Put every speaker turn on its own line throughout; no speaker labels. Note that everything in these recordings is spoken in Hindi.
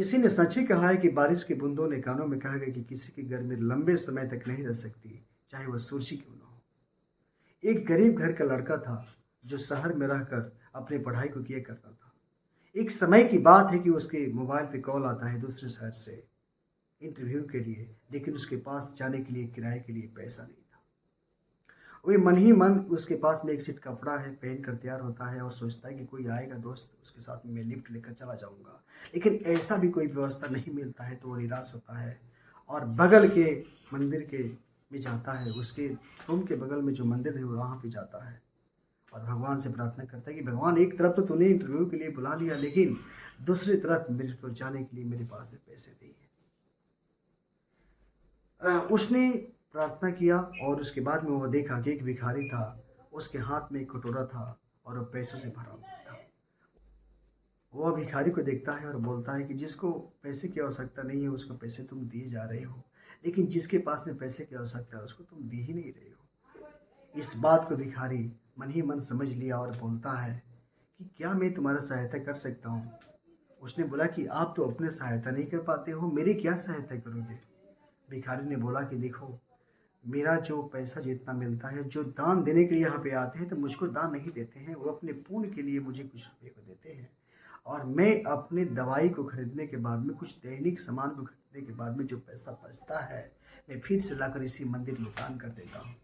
किसी ने सच ही कहा है कि बारिश की बूंदों ने कानों में कहा है कि किसी की गर्मी लंबे समय तक नहीं रह सकती, चाहे वह सूरज क्यों ना हो। एक गरीब घर का लड़का था जो शहर में रहकर अपनी पढ़ाई को किया करता था। एक समय की बात है कि उसके मोबाइल पे कॉल आता है दूसरे शहर से इंटरव्यू के लिए, लेकिन उसके पास जाने के लिए किराए के लिए पैसा नहीं था। वही मन ही मन उसके पास में एक सेट कपड़ा है, पहन कर तैयार होता है और सोचता है कि कोई आएगा दोस्त, उसके साथ में मैं लिफ्ट लेकर चला जाऊंगा। लेकिन ऐसा भी कोई व्यवस्था नहीं मिलता है तो वो निराश होता है और बगल के मंदिर के में जाता है। उसके रूम के बगल में जो मंदिर है वहाँ पे जाता है और भगवान से प्रार्थना करता है कि भगवान, एक तरफ तो तूने इंटरव्यू के लिए बुला लिया, लेकिन दूसरी तरफ मेरे को जाने के लिए मेरे पास में पैसे नहीं है। उसने प्रार्थना किया और उसके बाद में वो देखा कि एक भिखारी था, उसके हाथ में एक कटोरा था और वो पैसों से भरा हुआ था। वह भिखारी को देखता है और बोलता है कि जिसको पैसे की आवश्यकता नहीं है उसको पैसे तुम दिए जा रहे हो, लेकिन जिसके पास में पैसे की आवश्यकता है उसको तुम दे ही नहीं रहे हो। इस बात को भिखारी मन ही मन समझ लिया और बोलता है कि क्या मैं तुम्हारा सहायता कर सकता हूँ। उसने बोला कि आप तो अपने सहायता नहीं कर पाते हो, मेरी क्या सहायता करोगे। भिखारी ने बोला कि देखो, मेरा जो पैसा जितना मिलता है, जो दान देने के लिए यहाँ पे आते हैं तो मुझको दान नहीं देते हैं, वो अपने पुण्य के लिए मुझे कुछ रुपये को देते हैं और मैं अपने दवाई को खरीदने के बाद में, कुछ दैनिक सामान को खरीदने के बाद में जो पैसा बचता है मैं फिर से लाकर इसी मंदिर में दान कर देता हूँ,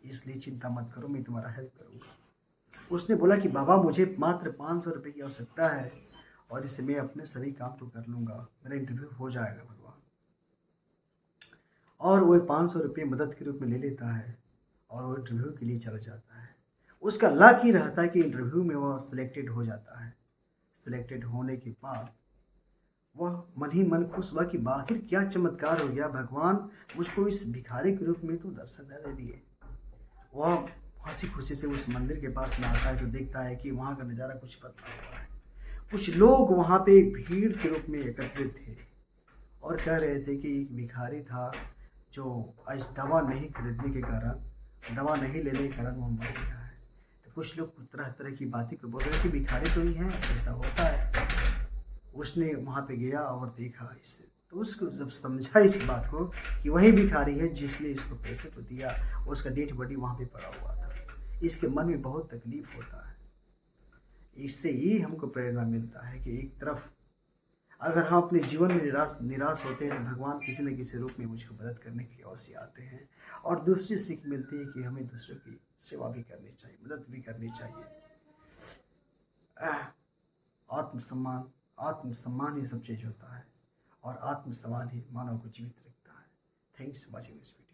इसलिए चिंता मत करो, मैं तुम्हारा हेल्प करूँगा। उसने बोला कि बाबा, मुझे मात्र 500 रुपये की आवश्यकता है और इससे मैं अपने सभी काम तो कर लूँगा, मेरा इंटरव्यू हो जाएगा भगवान। और वो 500 रुपये मदद के रूप में ले लेता है और वो इंटरव्यू के लिए चला जाता है। उसका लक ही रहता है कि इंटरव्यू में वह सिलेक्टेड हो जाता है। सिलेक्टेड होने के बाद वह मन ही मन खुश हुआ कि आखिर क्या चमत्कार हो गया, भगवान मुझको इस भिखारी के रूप में तो दर्शन दे दिए। वह हंसी खुशी से उस मंदिर के पास में आता है तो देखता है कि वहाँ का नज़ारा कुछ बदला हुआ है। कुछ लोग वहाँ पे एक भीड़ के रूप में एकत्रित थे और कह रहे थे कि एक भिखारी था जो आज दवा नहीं खरीदने के कारण, दवा नहीं लेने के कारण वो मर गया है। तो कुछ लोग तरह तरह की बातें को बोल रहे हैं कि भिखारी तो ही हैं, ऐसा होता है। उसने वहाँ पे गया और देखा इससे, तो उसको जब समझा इस बात को कि वही भिखारी है जिसने इसको पैसे को दिया, उसका डेड बॉडी वहाँ पे पड़ा हुआ था। इसके मन में बहुत तकलीफ होता है। इससे ही हमको प्रेरणा मिलता है कि एक तरफ अगर हम अपने जीवन में निराश निराश होते हैं तो भगवान किसी न किसी रूप में मुझको मदद करने के लिए अवश्य आते हैं। और दूसरी सीख मिलती है कि हमें दूसरों की सेवा भी करनी चाहिए, मदद भी करनी चाहिए। आत्मसम्मान, आत्मसम्मान ही सब चीज़ होता है और आत्मसम्मान ही मानव को जीवित रखता है। Thanks for watching this video.